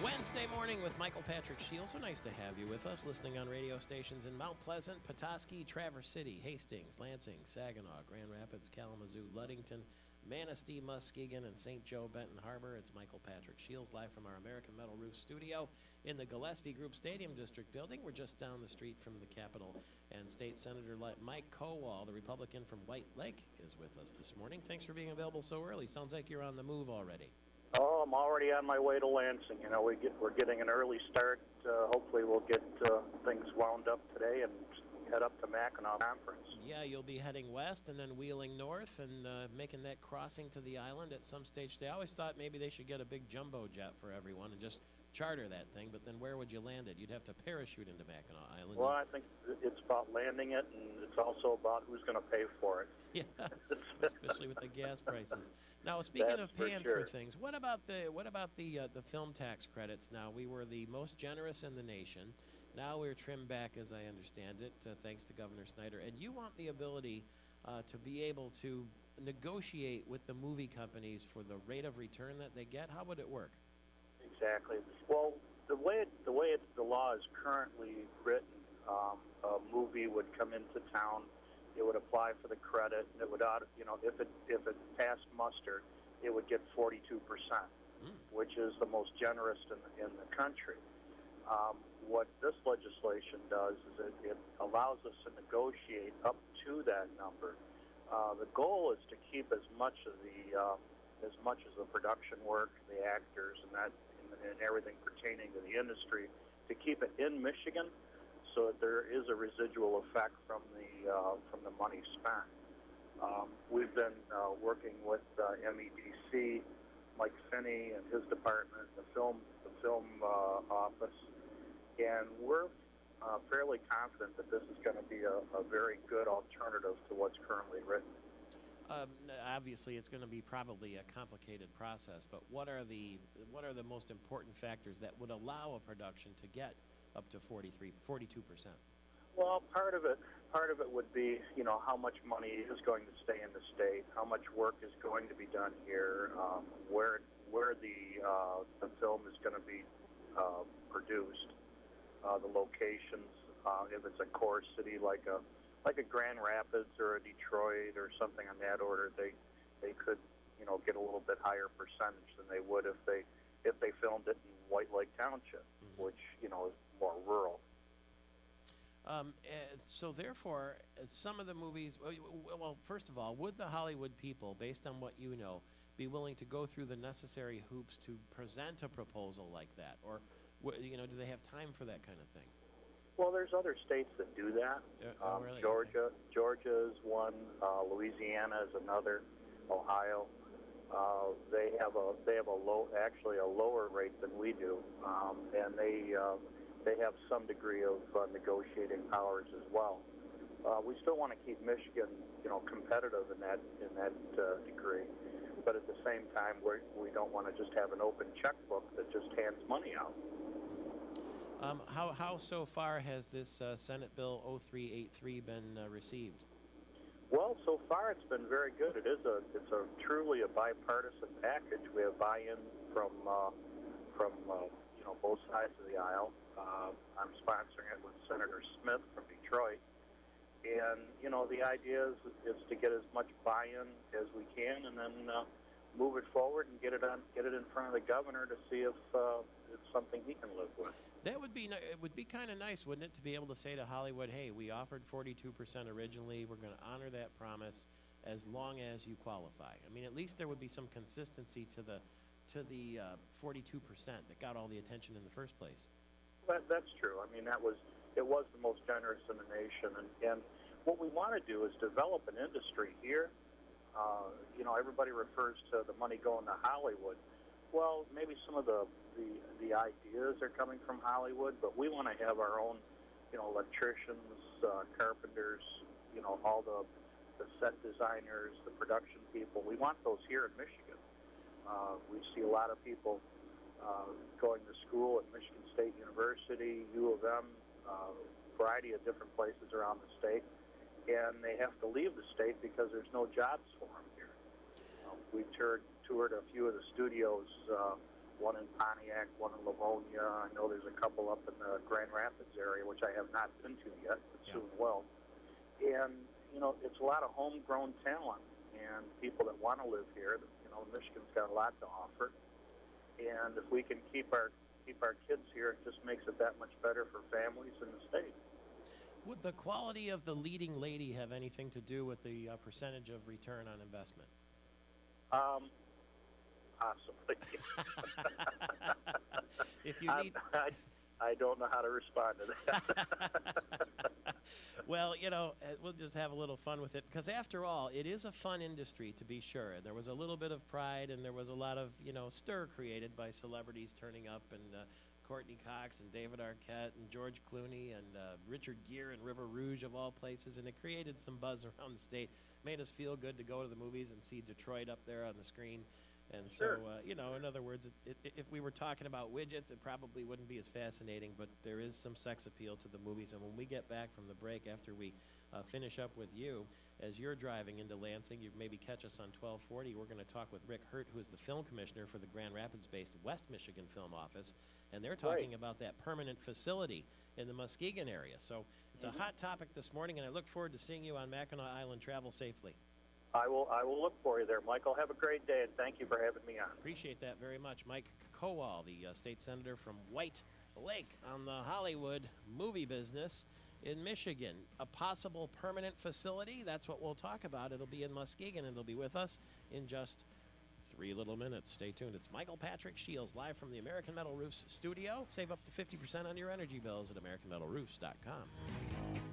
Wednesday morning with Michael Patrick Shields. So nice to have you with us, listening on radio stations in Mount Pleasant, Petoskey, Traverse City, Hastings, Lansing, Saginaw, Grand Rapids, Kalamazoo, Ludington, Manistee, Muskegon, and St. Joe, Benton Harbor. It's Michael Patrick Shields live from our American Metal Roof studio in the Gillespie Group Stadium District building. We're just down the street from the Capitol, and State Senator Mike Kowal, the Republican from White Lake, is with us this morning. Thanks for being available so early. Sounds like you're on the move already. Oh, I'm already on my way to Lansing. You know, we're getting an early start. Hopefully we'll get things wound up today and head up to Mackinac Conference. Yeah, you'll be heading west and then wheeling north and making that crossing to the island at some stage. They always thought maybe they should get a big jumbo jet for everyone and just charter that thing, but then where would you land it? You'd have to parachute into Mackinac Island. Well, I think it's about landing it, and it's also about who's going to pay for it. Yeah, especially with the gas prices. Now, speaking of paying for things, what about the film tax credits? Now, we were the most generous in the nation. Now we're trimmed back, as I understand it, thanks to Governor Snyder. And you want the ability to be able to negotiate with the movie companies for the rate of return that they get. How would it work? Exactly. Well, the way the law is currently written, a movie would come into town. It would apply for the credit, and it would, if it passed muster, it would get 42%, which is the most generous in the country. What this legislation does is it allows us to negotiate up to that number. The goal is to keep as much of the production work, the actors, and everything pertaining to the industry, to keep it in Michigan, so that there is a residual effect from the money spent. We've been working with MEDC, Mike Finney and his department, the film office, and we're fairly confident that this is going to be a very good alternative to what's currently written. Obviously, it's going to be probably a complicated process, but what are the most important factors that would allow a production to get up to 42%? Well, part of it would be, how much money is going to stay in the state, how much work is going to be done here, where the film is going to be produced, the locations. If it's a core city like a Grand Rapids or a Detroit or something on that order, they could get a little bit higher percentage than they would if they filmed it in White Lake Township, which is more rural. So therefore, some of the movies. Well, first of all, would the Hollywood people, based on what you know, be willing to go through the necessary hoops to present a proposal like that, or do they have time for that kind of thing? Well, there's other states that do that. Really? Georgia is one. Louisiana is another. Ohio. They have a lower rate than we do, and they have some degree of negotiating powers as well. We still want to keep Michigan, competitive in that degree, but at the same time, we don't want to just have an open checkbook that just hands money out. How so far has this Senate Bill 0383 been received? Well, so far it's been very good. It's truly a bipartisan package. We have buy-in from both sides of the aisle. I'm sponsoring it with Senator Smith from Detroit, and the idea is to get as much buy-in as we can, and then move it forward and get it in front of the governor to see if it's something he can live with. It would be kind of nice, wouldn't it, to be able to say to Hollywood, hey, we offered 42% originally. We're going to honor that promise as long as you qualify. I mean, at least there would be some consistency to the 42% that got all the attention in the first place. That's true. I mean, it was the most generous in the nation, and what we want to do is develop an industry here. Everybody refers to the money going to Hollywood. Well, maybe some of the ideas are coming from Hollywood, but we want to have our own, electricians, carpenters, all the set designers, the production people. We want those here in Michigan. We see a lot of people going to school at Michigan State University, U of M, a variety of different places around the state, and they have to leave the state because there's no jobs for them here. We toured a few of the studios one in Pontiac, one in Livonia. I know there's a couple up in the Grand Rapids area, which I have not been to yet, but soon will. And, you know, it's a lot of homegrown talent and people that want to live here. You know, Michigan's got a lot to offer. And if we can keep our kids here, it just makes it that much better for families in the state. Would the quality of the leading lady have anything to do with the percentage of return on investment? Possibly. If you need... I don't know how to respond to that. Well, you know, we'll just have a little fun with it, because after all, it is a fun industry, to be sure. And there was a little bit of pride, and there was a lot of, you know, stir created by celebrities turning up, and Courtney Cox and David Arquette and George Clooney and Richard Gere in River Rouge, of all places. And it created some buzz around the state, made us feel good to go to the movies and see Detroit up there on the screen. And Sure. so, you know, in other words, if we were talking about widgets, it probably wouldn't be as fascinating, but there is some sex appeal to the movies. And when we get back from the break, after we finish up with you, as you're driving into Lansing, you maybe catch us on 1240. We're going to talk with Rick Hurt, who is the film commissioner for the Grand Rapids-based West Michigan Film Office, and they're talking about that permanent facility in the Muskegon area. So it's a hot topic this morning, and I look forward to seeing you on Mackinac Island. Travel safely. I will look for you there, Michael. Have a great day, and thank you for having me on. Appreciate that very much. Mike Kowal, the state senator from White Lake on the Hollywood movie business in Michigan. A possible permanent facility, that's what we'll talk about. It'll be in Muskegon, and it'll be with us in just 3 little minutes. Stay tuned. It's Michael Patrick Shields live from the American Metal Roofs studio. Save up to 50% on your energy bills at AmericanMetalRoofs.com.